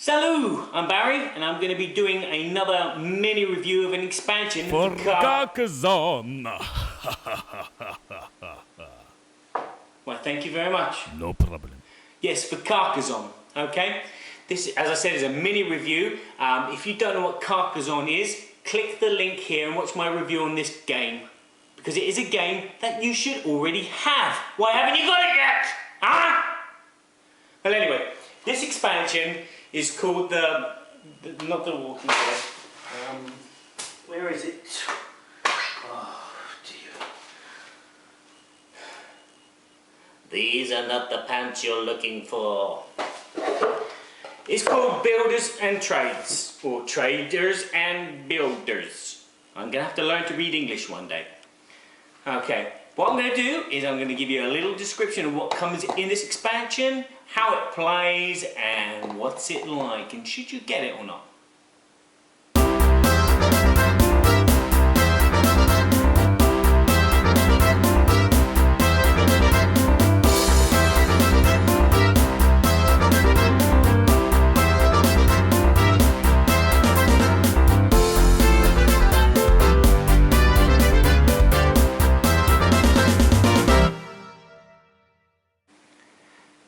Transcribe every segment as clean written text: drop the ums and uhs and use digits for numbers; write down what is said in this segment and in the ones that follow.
Salut! I'm Barry, and I'm going to be doing another mini review of an expansion for Carcassonne. Well, thank you very much. No problem. Yes, for Carcassonne. Okay, this, as I said, is a mini review. If you don't know what Carcassonne is, click the link here and watch my review on this game, because it is a game that you should already have. Why haven't you got it yet? Huh? Well, anyway, this expansion is called not the Walking Dead. Where is it? Oh dear. These are not the pants you're looking for. It's called Builders and Trades, or Traders and Builders. I'm going to have to learn to read English one day. Okay, what I'm going to do is I'm going to give you a little description of what comes in this expansion, how it plays, and what's it like, and should you get it or not.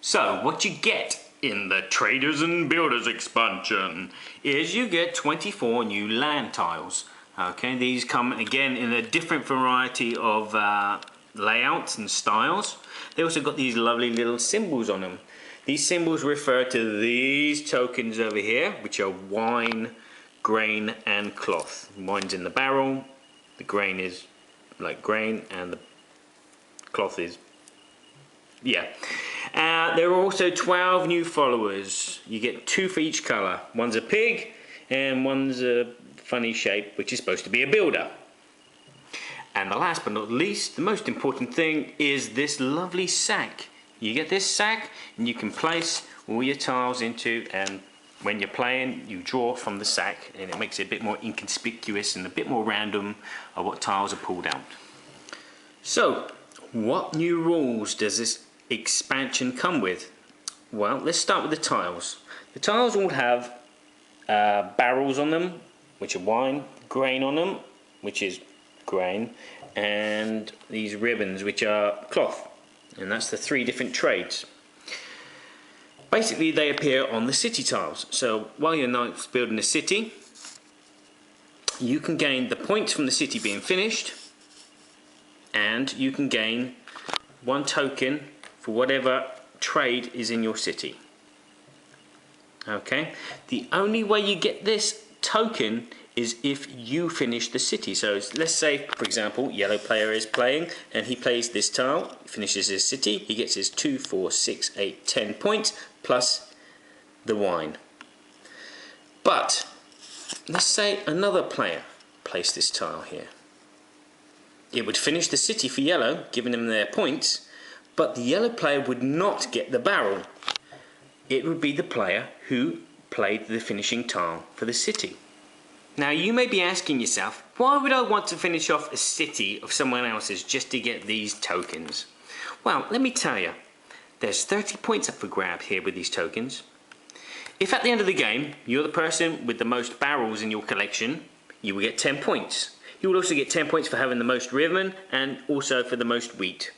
So, what you get in the Traders and Builders expansion is you get 24 new land tiles. Okay, these come again in a different variety of layouts and styles. They also got these lovely little symbols on them. These symbols refer to these tokens over here, which are wine, grain and cloth. Wine's in the barrel, the grain is like grain, and the cloth is, yeah. There are also 12 new followers. You get 2 for each colour. One's a pig and one's a funny shape, which is supposed to be a builder. And the last but not least, the most important thing is this lovely sack. You get this sack and you can place all your tiles into, and when you're playing you draw from the sack, and it makes it a bit more inconspicuous and a bit more random of what tiles are pulled out. So, what new rules does this expansion come with? Well, let's start with the tiles. The tiles all have barrels on them, which are wine, grain on them, which is grain, and these ribbons, which are cloth, and that's the 3 different trades. Basically, they appear on the city tiles. So while you're not building a city, you can gain the points from the city being finished, and you can gain 1 token for whatever trade is in your city. Okay, the only way you get this token is if you finish the city. So let's say, for example, yellow player is playing and he plays this tile, finishes his city, he gets his 2, 4, 6, 8, 10 points plus the wine. But let's say another player placed this tile here. It would finish the city for yellow, giving them their points, but the yellow player would not get the barrel. It would be the player who played the finishing tile for the city. Now you may be asking yourself, why would I want to finish off a city of someone else's just to get these tokens? Well, let me tell you, there's 30 points up for grab here with these tokens. If at the end of the game, you're the person with the most barrels in your collection, you will get 10 points. You will also get 10 points for having the most ribbon and also for the most wheat.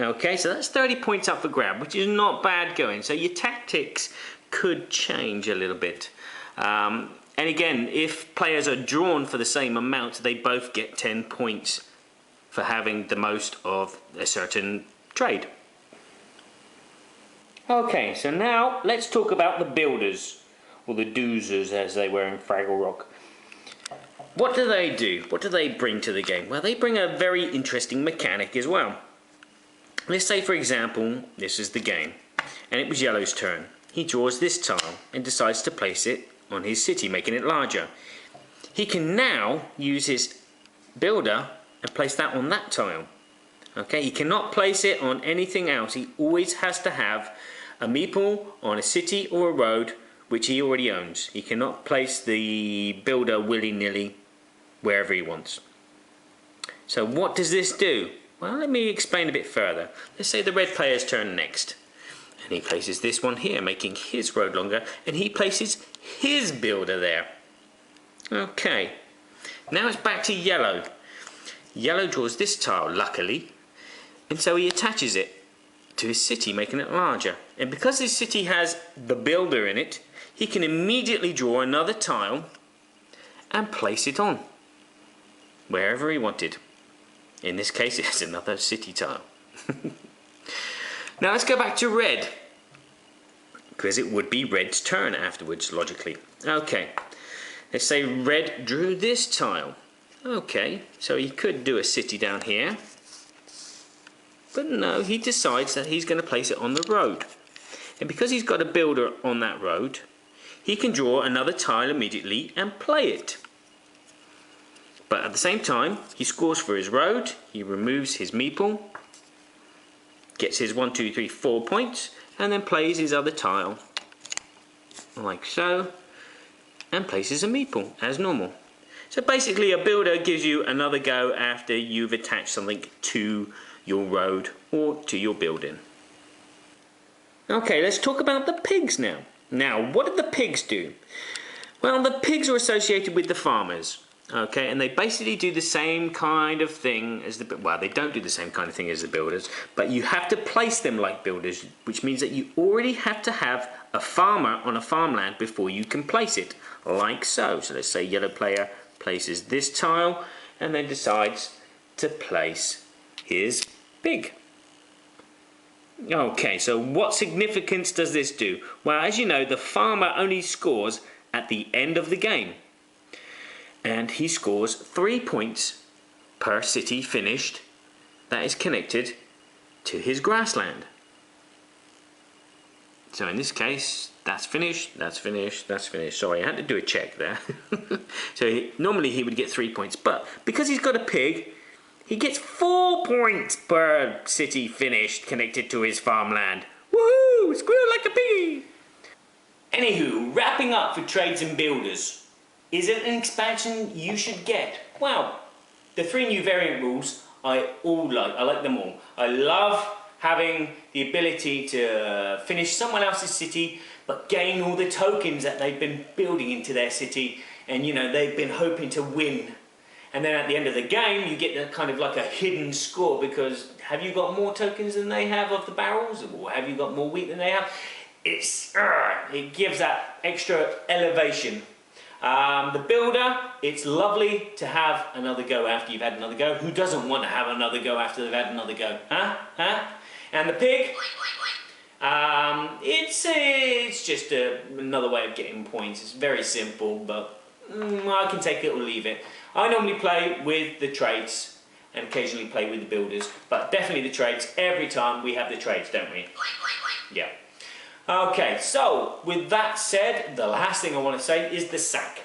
Okay, so that's 30 points up for grab, which is not bad going. So your tactics could change a little bit. And again, if players are drawn for the same amount, they both get 10 points for having the most of a certain trade. Okay, so now let's talk about the builders, or the doozers as they were in Fraggle Rock. What do they do? What do they bring to the game? Well, they bring a very interesting mechanic as well. Let's say, for example, this is the game, and it was Yellow's turn. He draws this tile and decides to place it on his city, making it larger. He can now use his builder and place that on that tile. Okay, he cannot place it on anything else. He always has to have a meeple on a city or a road which he already owns. He cannot place the builder willy-nilly wherever he wants. So what does this do? Well, let me explain a bit further. Let's say the red player's turn next. And he places this one here, making his road longer, and he places his builder there. Okay, now it's back to yellow. Yellow draws this tile, luckily, and so he attaches it to his city, making it larger. And because his city has the builder in it, he can immediately draw another tile and place it on wherever he wanted. In this case, it's another city tile. Now let's go back to red, because it would be red's turn afterwards, logically. Okay, let's say red drew this tile. Okay, so he could do a city down here, but no, he decides that he's going to place it on the road. And because he's got a builder on that road, he can draw another tile immediately and play it. But at the same time, he scores for his road, he removes his meeple, gets his 1, 2, 3, 4 points, and then plays his other tile, like so, and places a meeple as normal. So basically a builder gives you another go after you've attached something to your road or to your building. Okay, let's talk about the pigs now. Now, what did the pigs do? Well, the pigs are associated with the farmers. Okay, and they basically do the same kind of thing as the, well, they don't do the same kind of thing as the builders, but you have to place them like builders, which means that you already have to have a farmer on a farmland before you can place it, like so. So let's say yellow player places this tile and then decides to place his pig. Okay, so what significance does this do? Well, as you know, the farmer only scores at the end of the game. And he scores 3 points per city finished that is connected to his grassland. So in this case, that's finished, that's finished, that's finished. Sorry, I had to do a check there. So normally he would get 3 points, but because he's got a pig, he gets 4 points per city finished connected to his farmland. Woohoo! Squeal like a piggy! Anywho, wrapping up for trades and builders. Is it an expansion you should get? Well, the 3 new variant rules I like them all. I love having the ability to finish someone else's city but gain all the tokens that they've been building into their city, and you know, they've been hoping to win. And then at the end of the game you get the kind of like a hidden score, because have you got more tokens than they have of the barrels, or have you got more wheat than they have? It gives that extra elevation. The builder, it's lovely to have another go after you've had another go. Who doesn't want to have another go after they've had another go? Huh? And the pig, it's just another way of getting points. It's very simple, but I can take it or leave it. I normally play with the trades and occasionally play with the builders, but definitely the trades. Every time we have the trades, don't we? Yeah. Okay, so with that said, the last thing I want to say is the sack.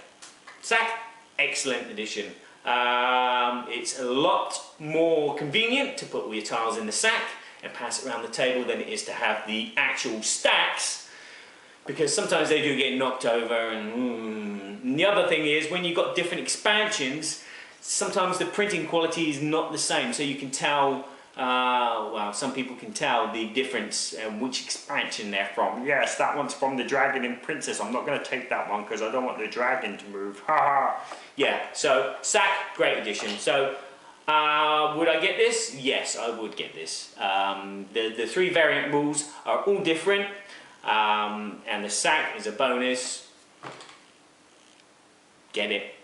Sack, excellent addition. It's a lot more convenient to put all your tiles in the sack and pass it around the table than it is to have the actual stacks, because sometimes they do get knocked over. And the other thing is, when you've got different expansions, sometimes the printing quality is not the same, so you can tell. Well, some people can tell the difference and which expansion they're from. Yes, that one's from the Dragon and Princess. I'm not going to take that one because I don't want the dragon to move. Yeah, so sack, great addition. So would I get this? Yes, I would get this. The 3 variant rules are all different, and the sack is a bonus. Get it.